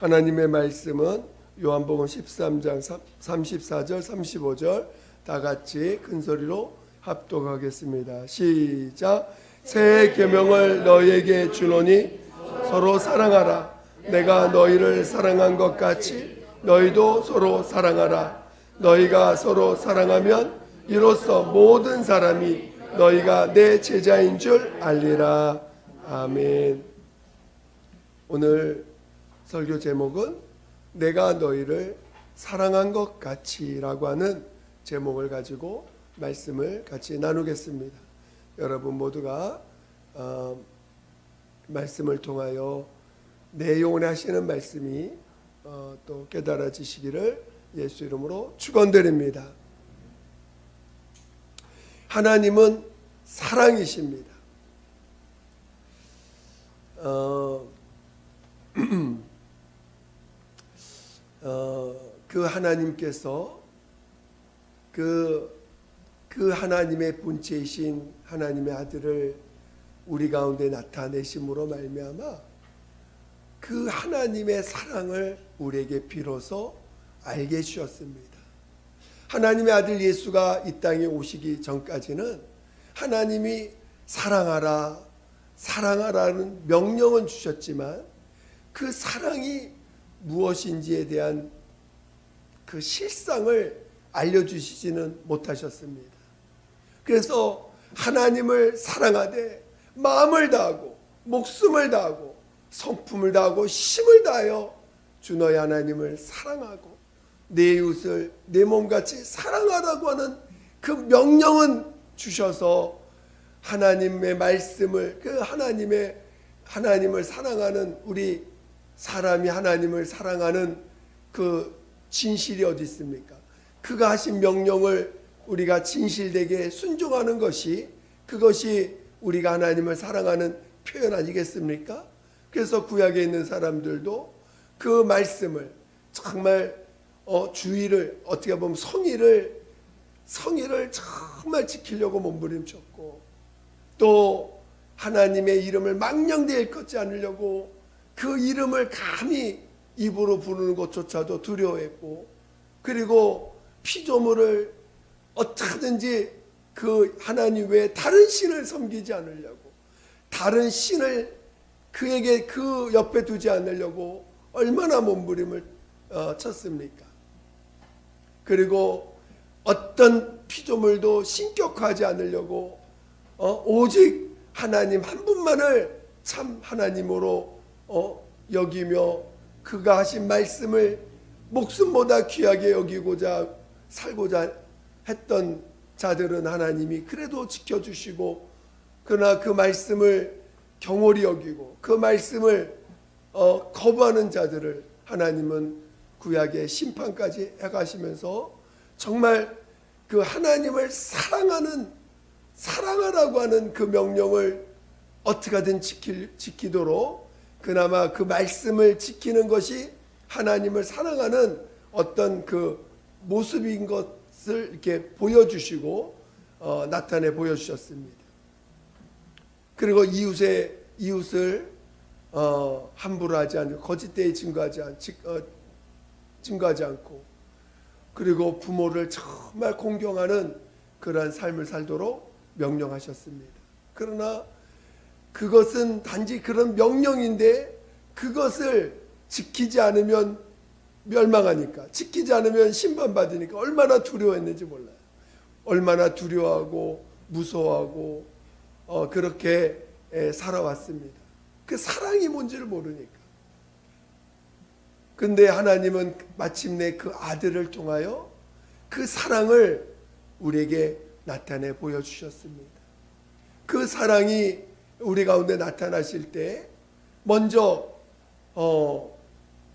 하나님의 말씀은 요한복음 13장 34절 35절 다 같이 큰 소리로 합독하겠습니다. 시작. 새 계명을 너희에게 주노니 서로 사랑하라. 내가 너희를 사랑한 것 같이 너희도 서로 사랑하라. 너희가 서로 사랑하면 이로써 모든 사람이 너희가 내 제자인 줄 알리라. 아멘. 오늘 설교 제목은 내가 너희를 사랑한 것 같이라고 하는 제목을 가지고 말씀을 같이 나누겠습니다. 여러분 모두가 말씀을 통하여 내 영혼에 하시는 말씀이 또 깨달아지시기를 예수 이름으로 축원드립니다. 하나님은 사랑이십니다. 그 하나님께서 그 하나님의 본체이신 하나님의 아들을 우리 가운데 나타내심으로 말미암아 그 하나님의 사랑을 우리에게 비로소 알게 해주셨습니다. 하나님의 아들 예수가 이 땅에 오시기 전까지는 하나님이 사랑하라, 사랑하라는 명령은 주셨지만 그 사랑이 무엇인지에 대한 그 실상을 알려주시지는 못하셨습니다. 그래서 하나님을 사랑하되 마음을 다하고 목숨을 다하고 성품을 다하고 힘을 다하여 주 너희 하나님을 사랑하고 내 이웃을 내 몸같이 사랑하라고 하는 그 명령은 주셔서 하나님의 말씀을 그 하나님을 사랑하는 우리 사람이 하나님을 사랑하는 그 진실이 어디 있습니까? 그가 하신 명령을 우리가 진실되게 순종하는 것이 그것이 우리가 하나님을 사랑하는 표현 아니겠습니까? 그래서 구약에 있는 사람들도 그 말씀을 정말 주의를 어떻게 보면 성의를 정말 지키려고 몸부림쳤고 또 하나님의 이름을 망령되이 일컫지 않으려고 그 이름을 감히 입으로 부르는 것조차도 두려워했고 그리고 피조물을 어떻게든지 그 하나님 외에 다른 신을 섬기지 않으려고 다른 신을 그에게 그 옆에 두지 않으려고 얼마나 몸부림을 쳤습니까? 그리고 어떤 피조물도 신격화하지 않으려고 오직 하나님 한 분만을 참 하나님으로 여기며 그가 하신 말씀을 목숨보다 귀하게 여기고자 살고자 했던 자들은 하나님이 그래도 지켜주시고 그러나 그 말씀을 경홀히 여기고 그 말씀을 거부하는 자들을 하나님은 구약의 심판까지 해가시면서 정말 그 하나님을 사랑하라고 하는 그 명령을 어떻게든 지키도록 그나마 그 말씀을 지키는 것이 하나님을 사랑하는 어떤 그 모습인 것을 이렇게 보여주시고 나타내 보여주셨습니다. 그리고 이웃을 함부로 하지 않고 거짓되이 증거하지 않고 그리고 부모를 정말 공경하는 그러한 삶을 살도록 명령하셨습니다. 그러나 그것은 단지 그런 명령인데 그것을 지키지 않으면 멸망하니까 지키지 않으면 심판받으니까 얼마나 두려워했는지 몰라요. 얼마나 두려워하고 무서워하고 그렇게 살아왔습니다. 그 사랑이 뭔지를 모르니까. 근데 하나님은 마침내 그 아들을 통하여 그 사랑을 우리에게 나타내 보여주셨습니다. 그 사랑이 우리 가운데 나타나실 때 먼저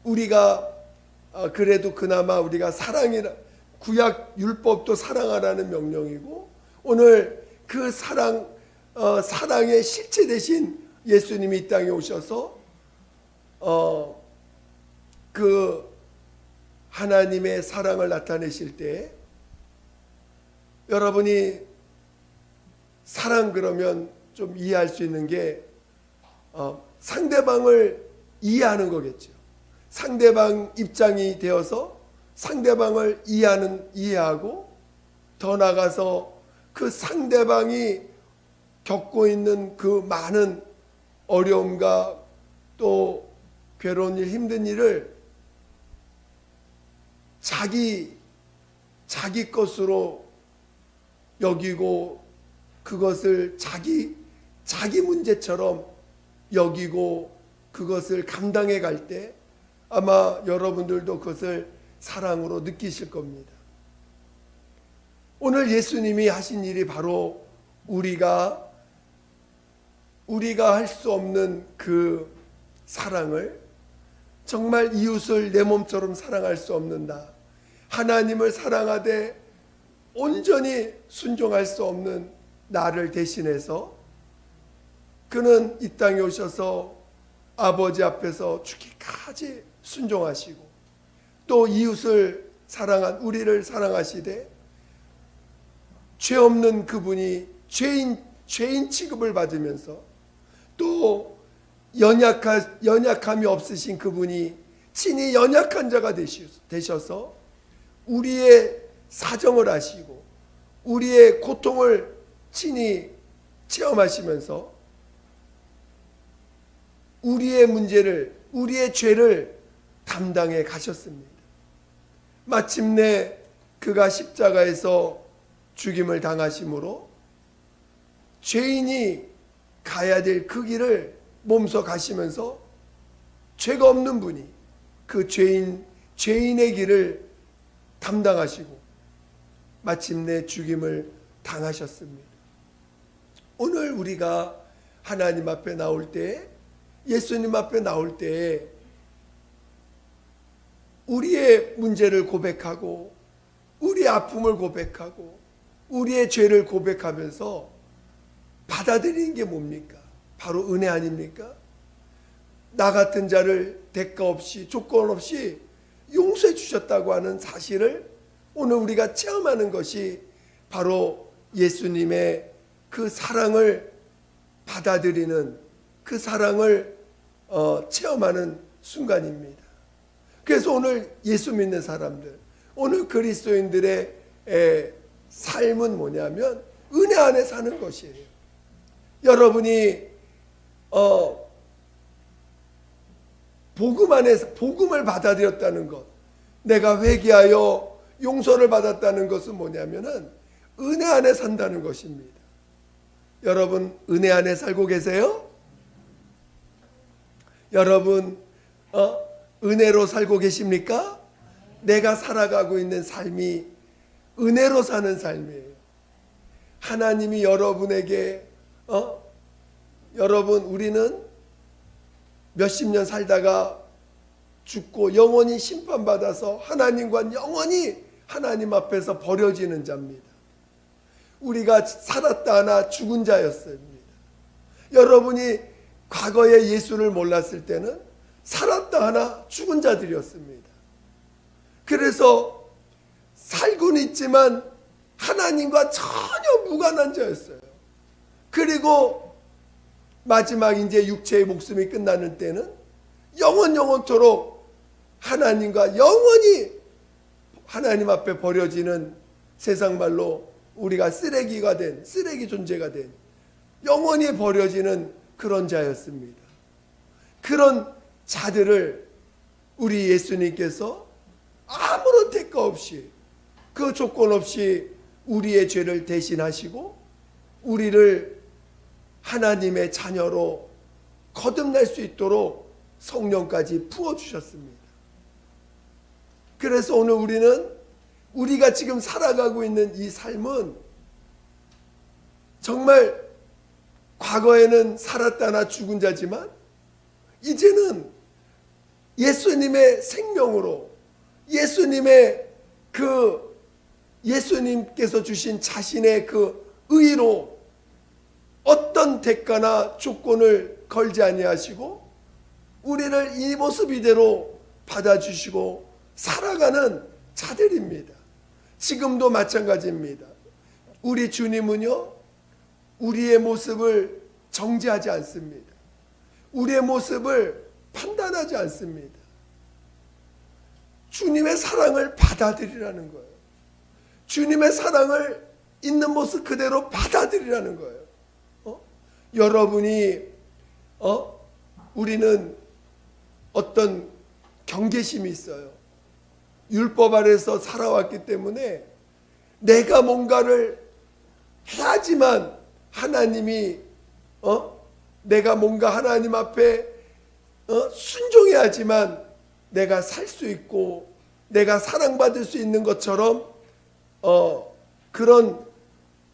우리가 그래도 그나마 우리가 구약 율법도 사랑하라는 명령이고 오늘 그 사랑의 실체 대신 예수님이 이 땅에 오셔서 그 하나님의 사랑을 나타내실 때 여러분이 사랑 그러면 좀 이해할 수 있는 게 상대방을 이해하는 거겠죠. 상대방 입장이 되어서 상대방을 이해하고 더 나아가서 그 상대방이 겪고 있는 그 많은 어려움과 또 괴로운 일, 힘든 일을 자기 것으로 여기고 그것을 자기 문제처럼 여기고 그것을 감당해 갈 때 아마 여러분들도 그것을 사랑으로 느끼실 겁니다. 오늘 예수님이 하신 일이 바로 우리가 할 수 없는 그 사랑을, 정말 이웃을 내 몸처럼 사랑할 수 없는 나, 하나님을 사랑하되 온전히 순종할 수 없는 나를 대신해서 그는 이 땅에 오셔서 아버지 앞에서 죽기까지 순종하시고 또 이웃을 우리를 사랑하시되 죄 없는 그분이 죄인 취급을 받으면서 또 연약함이 없으신 그분이 친히 연약한 자가 되셔서 우리의 사정을 아시고 우리의 고통을 친히 체험하시면서 우리의 문제를, 우리의 죄를 담당해 가셨습니다. 마침내 그가 십자가에서 죽임을 당하심으로 죄인이 가야 될 그 길을 몸소 가시면서 죄가 없는 분이 그 죄인의 길을 담당하시고 마침내 죽임을 당하셨습니다. 오늘 우리가 하나님 앞에 나올 때, 예수님 앞에 나올 때 우리의 문제를 고백하고 우리의 아픔을 고백하고 우리의 죄를 고백하면서 받아들이는 게 뭡니까? 바로 은혜 아닙니까? 나 같은 자를 대가 없이 조건 없이 용서해 주셨다고 하는 사실을 오늘 우리가 체험하는 것이 바로 예수님의 그 사랑을 받아들이는, 그 사랑을 체험하는 순간입니다. 그래서 오늘 예수 믿는 사람들, 오늘 그리스도인들의 삶은 뭐냐면 은혜 안에 사는 것이에요. 여러분이 복음 안에서 복음을 받아들였다는 것, 내가 회개하여 용서를 받았다는 것은 뭐냐면은 은혜 안에 산다는 것입니다. 여러분 은혜 안에 살고 계세요? 여러분 은혜로 살고 계십니까? 내가 살아가고 있는 삶이 은혜로 사는 삶이에요. 하나님이 여러분에게 여러분 우리는 몇십 년 살다가 죽고 영원히 심판받아서 하나님과 영원히 하나님 앞에서 버려지는 자입니다. 우리가 살았다 하나 죽은 자였습니다. 여러분이 과거에 예수를 몰랐을 때는 살았다 하나 죽은 자들이었습니다. 그래서 살고는 있지만 하나님과 전혀 무관한 자였어요. 그리고 마지막 이제 육체의 목숨이 끝나는 때는 영원토록 하나님과 영원히 하나님 앞에 버려지는, 세상 말로 우리가 쓰레기 존재가 된 영원히 버려지는 그런 자였습니다. 그런 자들을 우리 예수님께서 아무런 대가 없이, 그 조건 없이 우리의 죄를 대신하시고 우리를 하나님의 자녀로 거듭날 수 있도록 성령까지 부어주셨습니다. 그래서 오늘 우리가 지금 살아가고 있는 이 삶은 정말 과거에는 살았다나 죽은 자지만 이제는 예수님의 생명으로, 예수님께서 주신 자신의 그 의로 어떤 대가나 조건을 걸지 아니하시고 우리를 이 모습 이대로 받아주시고 살아가는 자들입니다. 지금도 마찬가지입니다. 우리 주님은요, 우리의 모습을 정죄하지 않습니다. 우리의 모습을 판단하지 않습니다. 주님의 사랑을 받아들이라는 거예요. 주님의 사랑을 있는 모습 그대로 받아들이라는 거예요. 여러분이 우리는 어떤 경계심이 있어요. 율법 아래서 살아왔기 때문에 내가 뭔가를 해야지만 하나님이 내가 뭔가 하나님 앞에 순종해야지만 내가 살 수 있고 내가 사랑받을 수 있는 것처럼 그런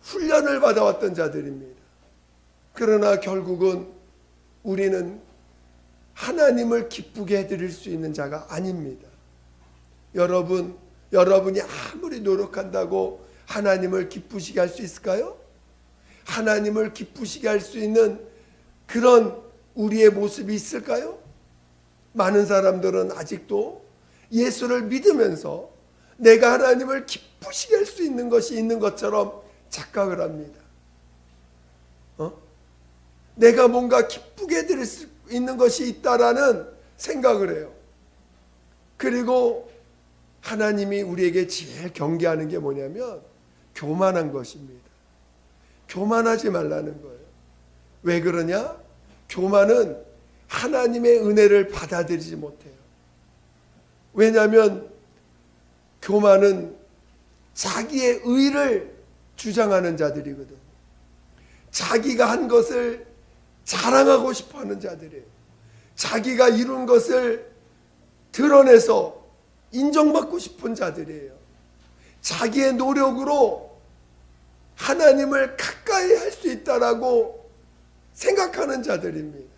훈련을 받아왔던 자들입니다. 그러나 결국은 우리는 하나님을 기쁘게 해드릴 수 있는 자가 아닙니다. 여러분이 아무리 노력한다고 하나님을 기쁘시게 할 수 있을까요? 하나님을 기쁘시게 할 수 있는 그런 우리의 모습이 있을까요? 많은 사람들은 아직도 예수를 믿으면서 내가 하나님을 기쁘시게 할 수 있는 것이 있는 것처럼 착각을 합니다. 내가 뭔가 기쁘게 해드릴 수 있는 것이 있다라는 생각을 해요. 그리고 하나님이 우리에게 제일 경계하는 게 뭐냐면 교만한 것입니다. 교만하지 말라는 거예요. 왜 그러냐? 교만은 하나님의 은혜를 받아들이지 못해요. 왜냐하면 교만은 자기의 의를 주장하는 자들이거든. 자기가 한 것을 자랑하고 싶어하는 자들이에요. 자기가 이룬 것을 드러내서 인정받고 싶은 자들이에요. 자기의 노력으로 하나님을 가까이 할 수 있다라고 생각하는 자들입니다.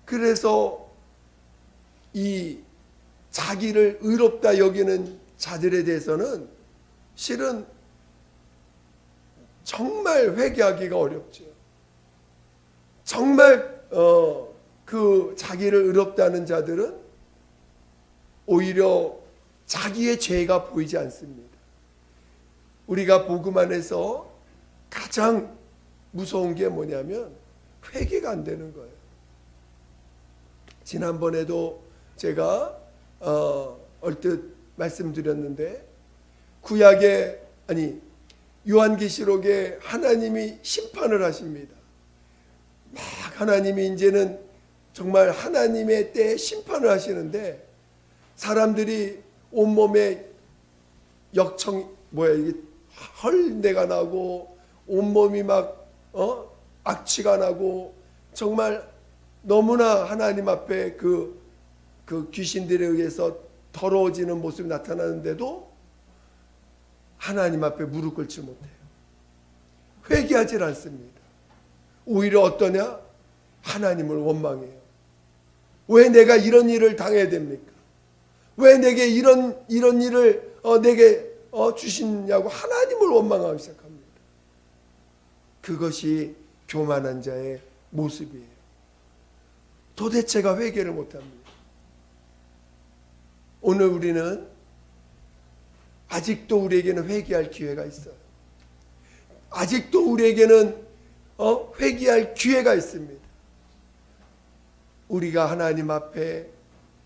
그래서 이 자기를 의롭다 여기는 자들에 대해서는 실은 정말 회개하기가 어렵죠. 정말 그 자기를 의롭다는 자들은 오히려 자기의 죄가 보이지 않습니다. 우리가 복음 안에서 가장 무서운 게 뭐냐면 회개가 안 되는 거예요. 지난번에도 제가 얼뜻 말씀드렸는데 요한계시록에 하나님이 심판을 하십니다. 막 하나님이 이제는 정말 하나님의 때에 심판을 하시는데 사람들이 온몸에 이게 헐내가 나고 온몸이 막 악취가 나고 정말 너무나 하나님 앞에 그 귀신들에 의해서 더러워지는 모습이 나타나는데도 하나님 앞에 무릎 꿇지 못해요. 회개하지 않습니다. 오히려 어떠냐? 하나님을 원망해요. 왜 내가 이런 일을 당해야 됩니까? 왜 내게 이런 일을 내게 주시냐고 하나님을 원망하기 시작합니다. 그것이 교만한 자의 모습이에요. 도대체가 회개를 못합니다. 오늘 우리는 아직도 우리에게는 회개할 기회가 있어요. 아직도 우리에게는 회개할 기회가 있습니다. 우리가 하나님 앞에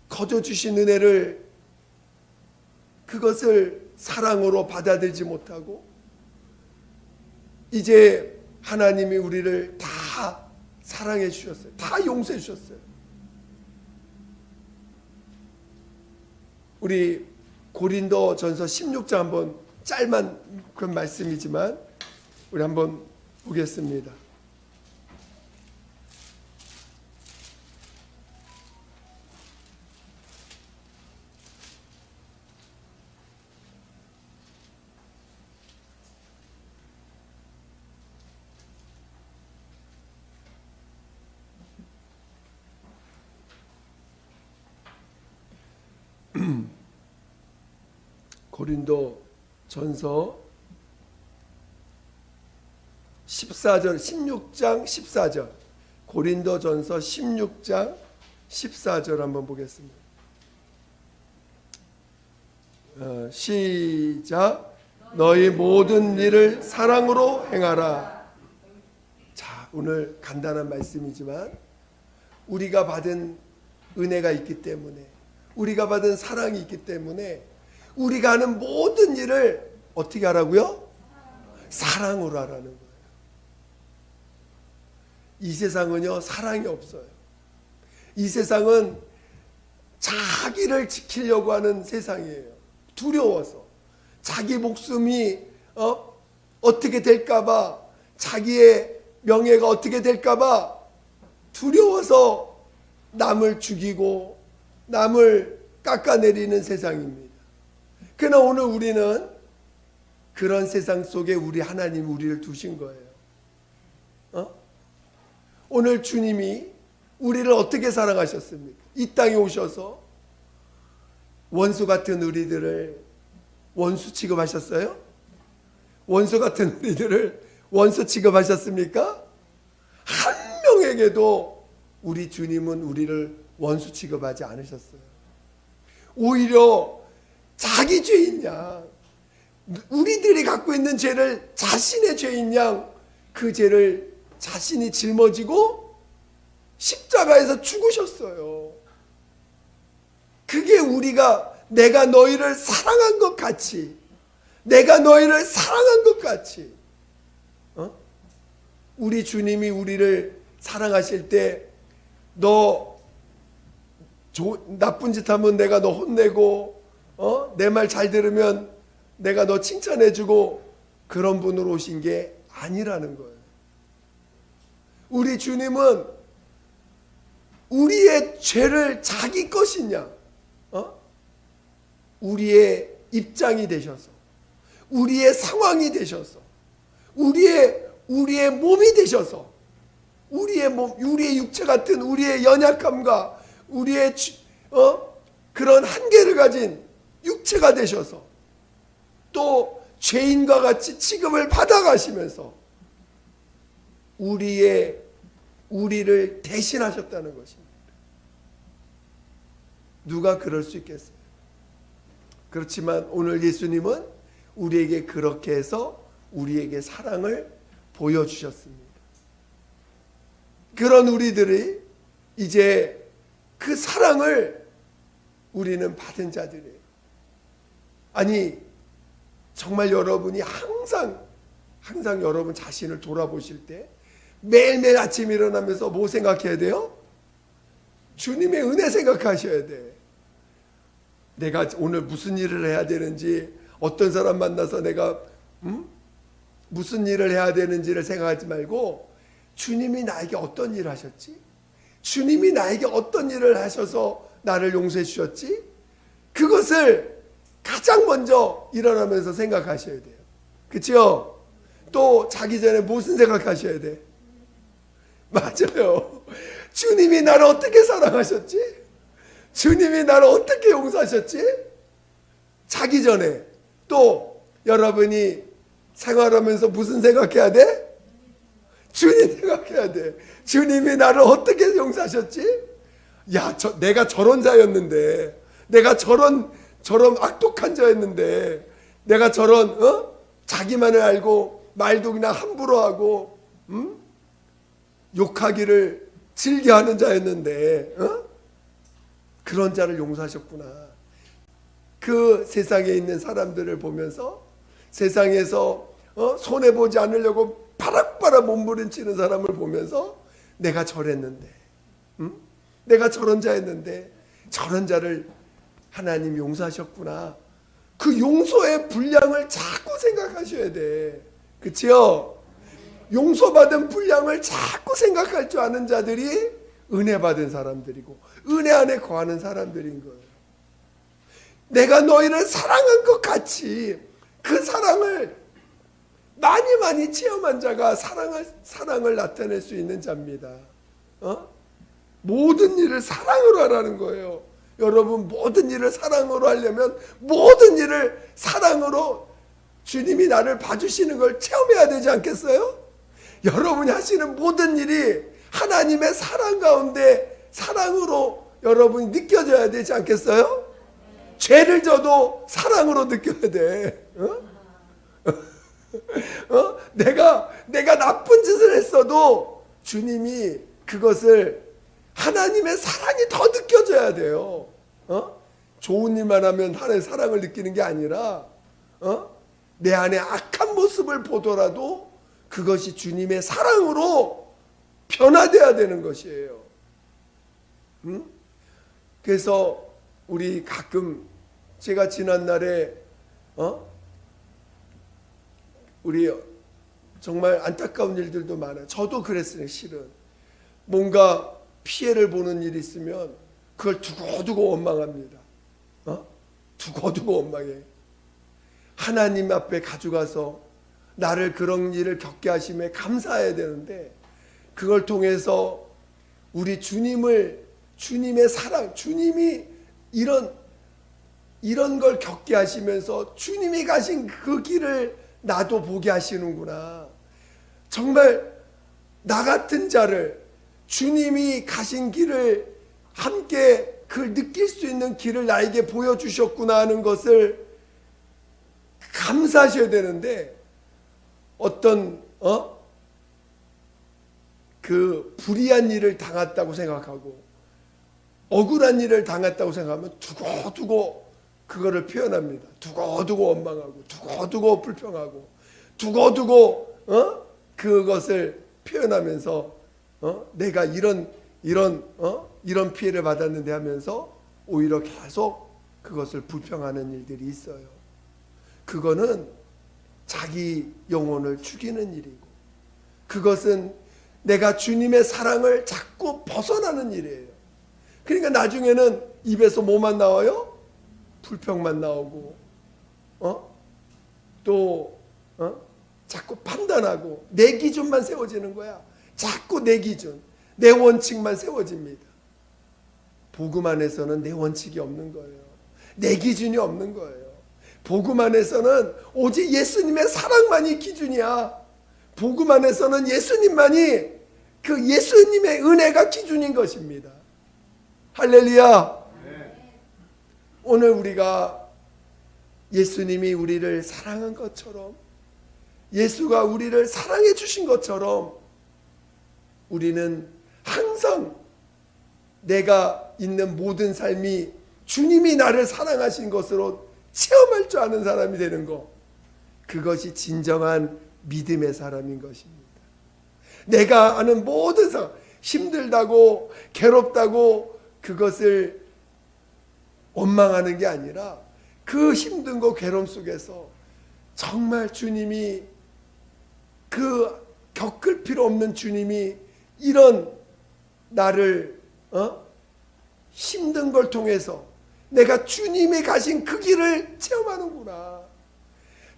거저 주신 은혜를 그것을 사랑으로 받아들이지 못하고 이제 하나님이 우리를 다 사랑해 주셨어요. 다 용서해 주셨어요. 우리 고린도전서 16장 한번 짤만 그런 말씀이지만 우리 한번 보겠습니다. 고린도전서 14절 16장 14절 고린도전서 16장 14절 한번 보겠습니다. 시작. 너희 모든 일을 사랑으로 행하라. 자, 오늘 간단한 말씀이지만 우리가 받은 은혜가 있기 때문에, 우리가 받은 사랑이 있기 때문에 우리가 하는 모든 일을 어떻게 하라고요? 사랑으로 하라는 거예요. 이 세상은요, 사랑이 없어요. 이 세상은 자기를 지키려고 하는 세상이에요. 두려워서. 자기 목숨이 어떻게 될까봐, 자기의 명예가 어떻게 될까봐 두려워서 남을 죽이고 남을 깎아내리는 세상입니다. 그러나 오늘 우리는 그런 세상 속에 우리 하나님 우리를 두신 거예요. 오늘 주님이 우리를 어떻게 사랑하셨습니까? 이 땅에 오셔서 원수 같은 우리들을 원수 취급하셨어요? 원수 같은 우리들을 원수 취급하셨습니까? 한 명에게도 우리 주님은 우리를 원수 취급하지 않으셨어요. 오히려 자기 죄인 양, 우리들이 갖고 있는 죄를 자신의 죄인 양, 그 죄를 자신이 짊어지고 십자가에서 죽으셨어요. 그게 우리가 내가 너희를 사랑한 것 같이, 내가 너희를 사랑한 것 같이, 우리 주님이 우리를 사랑하실 때, 너 나쁜 짓 하면 내가 너 혼내고, 내 말 잘 들으면 내가 너 칭찬해주고, 그런 분으로 오신 게 아니라는 거예요. 우리 주님은 우리의 죄를 자기 것이냐, 우리의 입장이 되셔서, 우리의 상황이 되셔서, 우리의 몸이 되셔서, 우리의 몸, 우리의 육체 같은 우리의 연약함과 우리의 그런 한계를 가진 육체가 되셔서, 또 죄인과 같이 취급을 받아가시면서 우리를 대신하셨다는 것입니다. 누가 그럴 수 있겠어요? 그렇지만 오늘 예수님은 우리에게 그렇게 해서 우리에게 사랑을 보여주셨습니다. 그런 우리들이 이제 그 사랑을 우리는 받은 자들이에요. 아니, 정말 여러분이 항상 여러분 자신을 돌아보실 때 매일매일 아침 일어나면서 뭐 생각해야 돼요? 주님의 은혜 생각하셔야 돼. 내가 오늘 무슨 일을 해야 되는지, 어떤 사람 만나서 내가 무슨 일을 해야 되는지를 생각하지 말고, 주님이 나에게 어떤 일을 하셨지? 주님이 나에게 어떤 일을 하셔서 나를 용서해 주셨지? 그것을 가장 먼저 일어나면서 생각하셔야 돼요. 그렇죠? 또 자기 전에 무슨 생각하셔야 돼? 맞아요. 주님이 나를 어떻게 사랑하셨지? 주님이 나를 어떻게 용서하셨지? 자기 전에. 또 여러분이 생활하면서 무슨 생각해야 돼? 주님 생각해야 돼. 주님이 나를 어떻게 용서하셨지? 야, 내가 저런 자였는데, 내가 저런 악독한 자였는데, 내가 저런 자기만을 알고 말도 그냥 함부로 하고 욕하기를 즐겨하는 자였는데, 그런 자를 용서하셨구나. 그 세상에 있는 사람들을 보면서, 세상에서 손해보지 않으려고 바락바락 몸부림치는 사람을 보면서, 내가 저랬는데, 내가 저런 자였는데 저런 자를 하나님 용서하셨구나. 그 용서의 분량을 자꾸 생각하셔야 돼. 그치요? 용서받은 분량을 자꾸 생각할 줄 아는 자들이 은혜 받은 사람들이고 은혜 안에 거하는 사람들인 거예요. 내가 너희를 사랑한 것 같이 그 사랑을 많이 체험한 자가 사랑을 나타낼 수 있는 자입니다. 모든 일을 사랑으로 하라는 거예요. 여러분, 모든 일을 사랑으로 하려면 모든 일을 사랑으로 주님이 나를 봐주시는 걸 체험해야 되지 않겠어요? 여러분이 하시는 모든 일이 하나님의 사랑 가운데 사랑으로 여러분이 느껴져야 되지 않겠어요? 죄를 져도 사랑으로 느껴야 돼. 내가 나쁜 짓을 했어도 주님이 그것을 하나님의 사랑이 더 느껴져야 변해야 돼요. 좋은 일만 하면 하나님의 사랑을 느끼는 게 아니라 내 안에 악한 모습을 보더라도 그것이 주님의 사랑으로 변화돼야 되는 것이에요. 그래서 우리 가끔 제가 지난날에 우리 정말 안타까운 일들도 많아요. 저도 그랬어요. 실은 뭔가 피해를 보는 일이 있으면 그걸 두고두고 원망합니다. 두고두고 원망해. 하나님 앞에 가져가서 나를 그런 일을 겪게 하심에 감사해야 되는데, 그걸 통해서 우리 주님의 사랑, 주님이 이런 걸 겪게 하시면서 주님이 가신 그 길을 나도 보게 하시는구나. 정말 나 같은 자를 주님이 가신 길을 함께 그걸 느낄 수 있는 길을 나에게 보여주셨구나 하는 것을 감사하셔야 되는데, 어떤 그 불의한 일을 당했다고 생각하고 억울한 일을 당했다고 생각하면 두고두고 그거를 표현합니다. 두고두고 원망하고 두고두고 불평하고 두고두고 그것을 표현하면서 내가 이런 피해를 받았는데 하면서 오히려 계속 그것을 불평하는 일들이 있어요. 그거는 자기 영혼을 죽이는 일이고, 그것은 내가 주님의 사랑을 자꾸 벗어나는 일이에요. 그러니까 나중에는 입에서 뭐만 나와요? 불평만 나오고, 또 자꾸 판단하고 내 기준만 세워지는 거야. 자꾸 내 기준, 내 원칙만 세워집니다. 복음 안에서는 내 원칙이 없는 거예요. 내 기준이 없는 거예요. 복음 안에서는 오직 예수님의 사랑만이 기준이야. 복음 안에서는 예수님만이, 그 예수님의 은혜가 기준인 것입니다. 할렐루야. 오늘 우리가 예수님이 우리를 사랑한 것처럼, 예수가 우리를 사랑해 주신 것처럼, 우리는 항상 내가 있는 모든 삶이 주님이 나를 사랑하신 것으로 체험할 줄 아는 사람이 되는 것, 그것이 진정한 믿음의 사람인 것입니다. 내가 아는 모든 상황, 힘들다고 괴롭다고 그것을 원망하는 게 아니라, 그 힘든 거 괴로움 속에서 정말 주님이, 그 겪을 필요 없는 주님이 이런 나를 힘든 걸 통해서 내가 주님이 가신 그 길을 체험하는구나.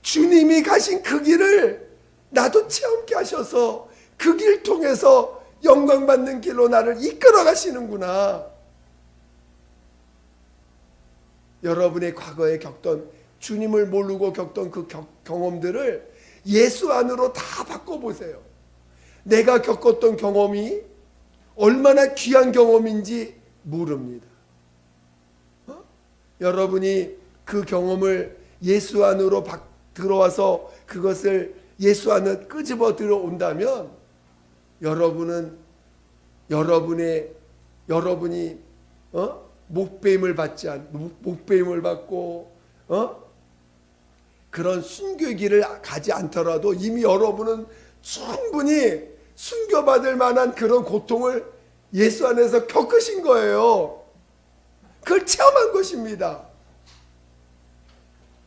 주님이 가신 그 길을 나도 체험케 하셔서 그 길 통해서 영광 받는 길로 나를 이끌어 가시는구나. 여러분의 과거에 겪던, 주님을 모르고 겪던 그 경험들을 예수 안으로 다 바꿔보세요. 내가 겪었던 경험이 얼마나 귀한 경험인지 모릅니다. 여러분이 그 경험을 예수 안으로 들어와서 그것을 예수 안에 끄집어 들어온다면, 여러분이 목배임을 받고 그런 순교의 길을 가지 않더라도 이미 여러분은 충분히 순교받을 만한 그런 고통을 예수 안에서 겪으신 거예요. 그걸 체험한 것입니다.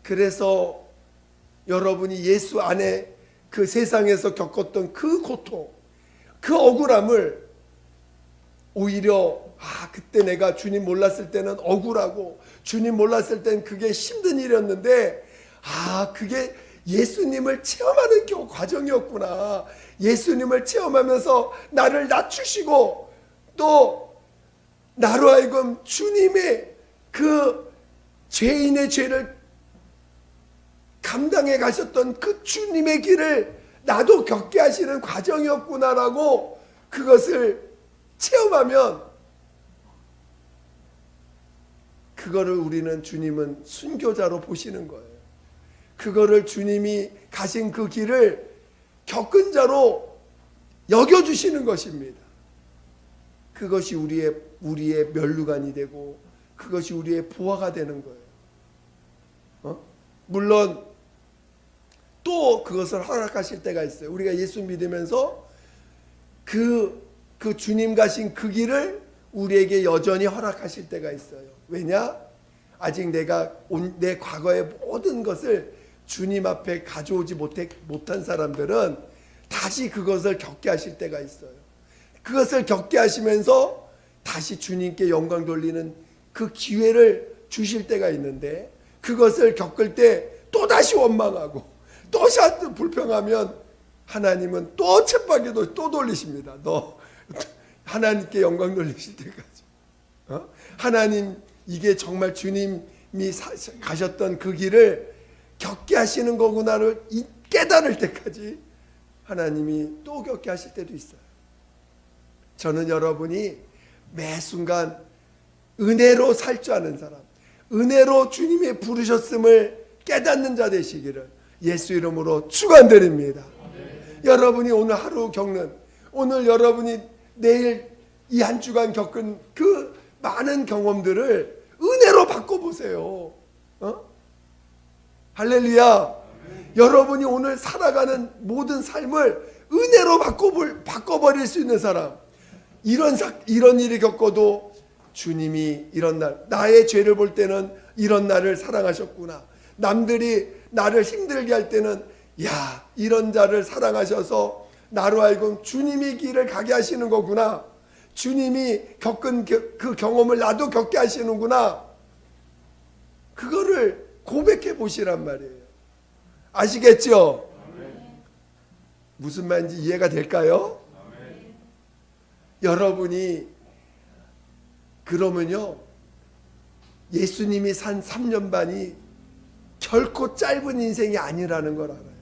그래서 여러분이 예수 안에 그 세상에서 겪었던 그 고통, 그 억울함을 오히려 그때 내가 주님 몰랐을 때는 억울하고 주님 몰랐을 땐 그게 힘든 일이었는데 그게 예수님을 체험하는 과정이었구나. 예수님을 체험하면서 나를 낮추시고 또 나로 하여금 주님의 그 죄인의 죄를 감당해 가셨던 그 주님의 길을 나도 겪게 하시는 과정이었구나라고 그것을 체험하면, 그거를 주님은 순교자로 보시는 거예요. 그거를 주님이 가신 그 길을 겪은 자로 여겨주시는 것입니다. 그것이 우리의 우리의 면류관이 되고 그것이 우리의 보화가 되는 거예요. 물론 또 그것을 허락하실 때가 있어요. 우리가 예수 믿으면서 그 주님 가신 그 길을 우리에게 여전히 허락하실 때가 있어요. 왜냐? 아직 내가 내 과거의 모든 것을 주님 앞에 가져오지 못한 사람들은 다시 그것을 겪게 하실 때가 있어요. 그것을 겪게 하시면서 다시 주님께 영광 돌리는 그 기회를 주실 때가 있는데, 그것을 겪을 때 또다시 원망하고 또다시 불평하면 하나님은 또 쳇바퀴도 또 돌리십니다. 너 하나님께 영광 돌리실 때까지. 하나님, 이게 정말 주님이 가셨던 그 길을 겪게 하시는 거구나를 깨달을 때까지 하나님이 또 겪게 하실 때도 있어요. 저는 여러분이 매 순간 은혜로 살 줄 아는 사람, 은혜로 주님이 부르셨음을 깨닫는 자 되시기를 예수 이름으로 축원드립니다. 여러분이 오늘 하루 겪는, 오늘 여러분이 내일 이 한 주간 겪은 그 많은 경험들을 은혜로 바꿔보세요. 할렐루야. 여러분이 오늘 살아가는 모든 삶을 은혜로 바꿔버릴 수 있는 사람, 이런 일이 겪어도 주님이 이런 날, 나의 죄를 볼 때는 이런 나를 사랑하셨구나, 남들이 나를 힘들게 할 때는 야, 이런 자를 사랑하셔서 나로 하여금 주님이 길을 가게 하시는 거구나, 주님이 겪은 그 경험을 나도 겪게 하시는구나, 그거를 고백해 보시란 말이에요. 아시겠죠? 무슨 말인지 이해가 될까요? 여러분이 그러면요, 예수님이 산 3년 반이 결코 짧은 인생이 아니라는 걸 알아요.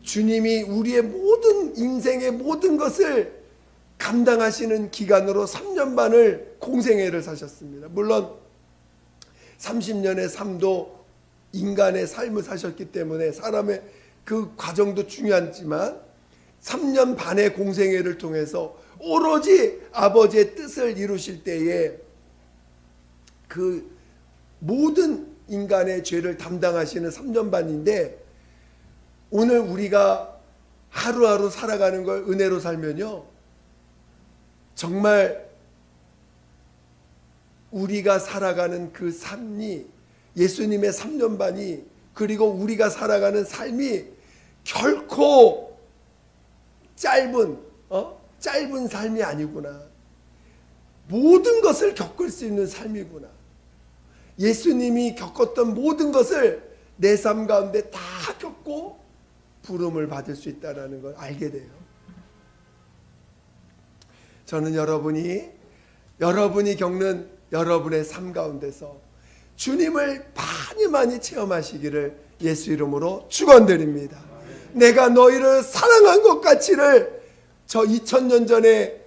주님이 우리의 모든 인생의 모든 것을 감당하시는 기간으로 3년 반을 공생애를 사셨습니다. 물론 30년의 삶도 인간의 삶을 사셨기 때문에 사람의 그 과정도 중요하지만 3년 반의 공생애를 통해서 오로지 아버지의 뜻을 이루실 때에 그 모든 인간의 죄를 담당하시는 3년 반인데, 오늘 우리가 하루하루 살아가는 걸 은혜로 살면요, 정말 우리가 살아가는 그 삶이, 예수님의 3년 반이, 그리고 우리가 살아가는 삶이 결코 짧은 삶이 아니구나, 모든 것을 겪을 수 있는 삶이구나, 예수님이 겪었던 모든 것을 내 삶 가운데 다 겪고 부름을 받을 수 있다는 걸 알게 돼요. 저는 여러분이 겪는 여러분의 삶 가운데서 주님을 많이 체험하시기를 예수 이름으로 축원드립니다. 내가 너희를 사랑한 것 같이를, 저 2000년 전에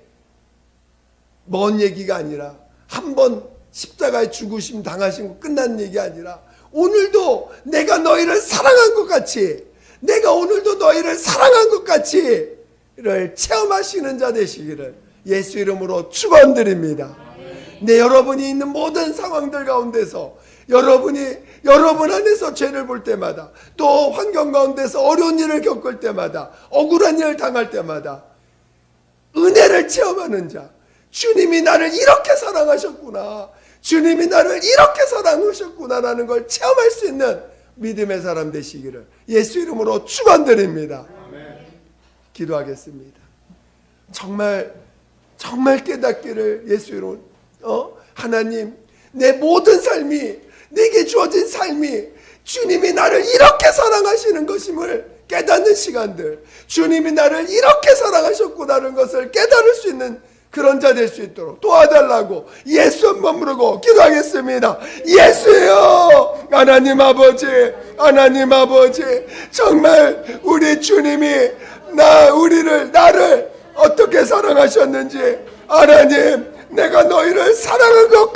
먼 얘기가 아니라, 한번 십자가에 죽으심 당하신 거 끝난 얘기 아니라, 오늘도 내가 너희를 사랑한 것 같이, 내가 오늘도 너희를 사랑한 것 같이를 체험하시는 자 되시기를 예수 이름으로 축원드립니다. 네, 여러분이 있는 모든 상황들 가운데서 여러분 안에서 죄를 볼 때마다, 또 환경 가운데서 어려운 일을 겪을 때마다, 억울한 일을 당할 때마다 은혜를 체험하는 자, 주님이 나를 이렇게 사랑하셨구나, 주님이 나를 이렇게 사랑하셨구나라는 걸 체험할 수 있는 믿음의 사람 되시기를 예수 이름으로 축원드립니다. 기도하겠습니다. 정말 깨닫기를 예수 이름으로, 하나님, 내 모든 삶이, 내게 주어진 삶이 주님이 나를 이렇게 사랑하시는 것임을 깨닫는 시간들, 주님이 나를 이렇게 사랑하셨구나라는 것을 깨달을 수 있는 그런 자 될 수 있도록 도와달라고 예수 한번 부르고 기도하겠습니다. 예수여, 하나님 아버지, 정말 우리 주님이 나를 어떻게 사랑하셨는지, 하나님, 내가 너희를 사랑한 것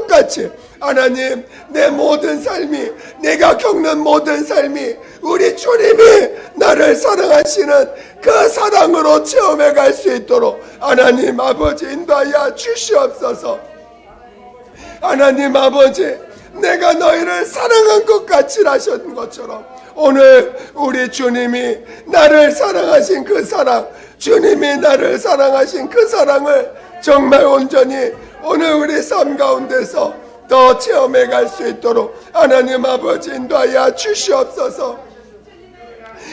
같이 하나님, 내 모든 삶이, 내가 겪는 모든 삶이 우리 주님이 나를 사랑하시는 그 사랑으로 체험해 갈 수 있도록 하나님 아버지 인도하여 주시옵소서. 하나님 아버지, 내가 너희를 사랑한 것 같이 하셨던 것처럼 오늘 우리 주님이 나를 사랑하신 그 사랑, 주님이 나를 사랑하신 그 사랑을 정말 온전히 오늘 우리 삶 가운데서 더 체험해 갈 수 있도록 하나님 아버지 인도하여 주시옵소서.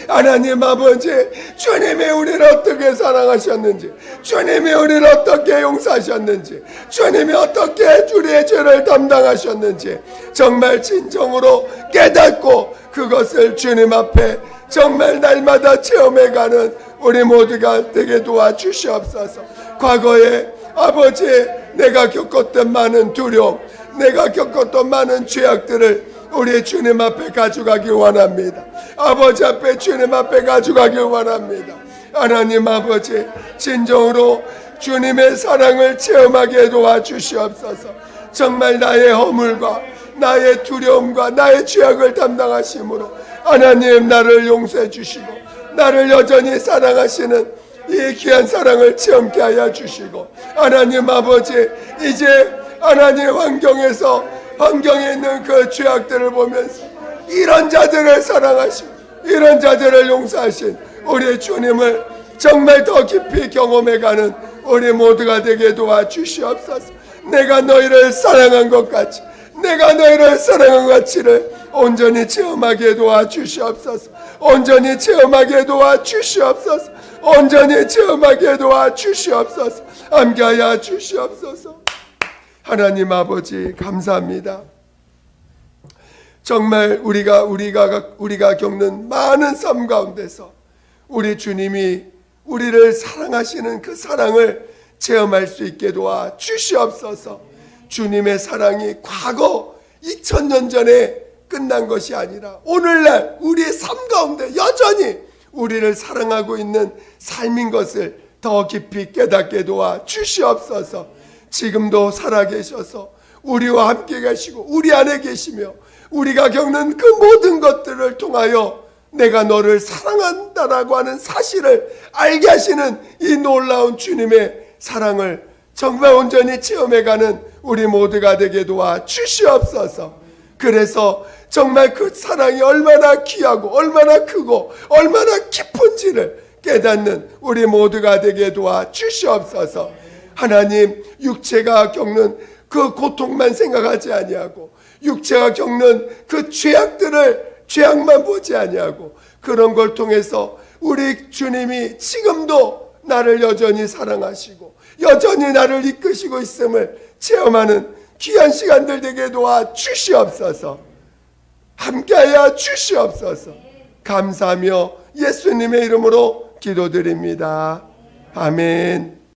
하나님 아버지, 주님이 우리를 어떻게 사랑하셨는지, 주님이 우리를 어떻게 용서하셨는지, 주님이 어떻게 우리의 죄를 담당하셨는지 정말 진정으로 깨닫고 그것을 주님 앞에 정말 날마다 체험해가는 우리 모두가 되게 도와주시옵소서. 과거에 아버지, 내가 겪었던 많은 두려움, 내가 겪었던 많은 죄악들을 우리 주님 앞에 가져가길 원합니다. 아버지 앞에, 주님 앞에 가져가길 원합니다. 하나님 아버지, 진정으로 주님의 사랑을 체험하게 도와주시옵소서. 정말 나의 허물과 나의 두려움과 나의 죄악을 담당하심으로 하나님 나를 용서해 주시고 나를 여전히 사랑하시는 이 귀한 사랑을 체험케 하여 주시고, 하나님 아버지, 이제 하나님 환경에 있는 그 죄악들을 보면서 이런 자들을 사랑하시고 이런 자들을 용서하신 우리 주님을 정말 더 깊이 경험해가는 우리 모두가 되게 도와주시옵소서. 내가 너희를 사랑한 것 같이, 내가 너희를 사랑한 가치를 온전히 체험하게 도와주시옵소서. 온전히 체험하게 도와주시옵소서. 온전히 체험하게 도와주시옵소서. 함께하여 주시옵소서. 하나님 아버지, 감사합니다. 정말 우리가 겪는 많은 삶 가운데서 우리 주님이 우리를 사랑하시는 그 사랑을 체험할 수 있게 도와 주시옵소서. 주님의 사랑이 과거 2000년 전에 끝난 것이 아니라 오늘날 우리의 삶 가운데 여전히 우리를 사랑하고 있는 삶인 것을 더 깊이 깨닫게 도와 주시옵소서. 지금도 살아계셔서 우리와 함께 계시고 우리 안에 계시며 우리가 겪는 그 모든 것들을 통하여 내가 너를 사랑한다라고 하는 사실을 알게 하시는 이 놀라운 주님의 사랑을 정말 온전히 체험해가는 우리 모두가 되게 도와 주시옵소서. 그래서 정말 그 사랑이 얼마나 귀하고 얼마나 크고 얼마나 깊은지를 깨닫는 우리 모두가 되게 도와 주시옵소서. 하나님, 육체가 겪는 그 고통만 생각하지 아니하고 육체가 겪는 그 죄악만 보지 아니하고 그런 걸 통해서 우리 주님이 지금도 나를 여전히 사랑하시고 여전히 나를 이끄시고 있음을 체험하는 귀한 시간들 되게 도와 주시옵소서. 함께하여 주시옵소서. 감사하며 예수님의 이름으로 기도드립니다. 아멘.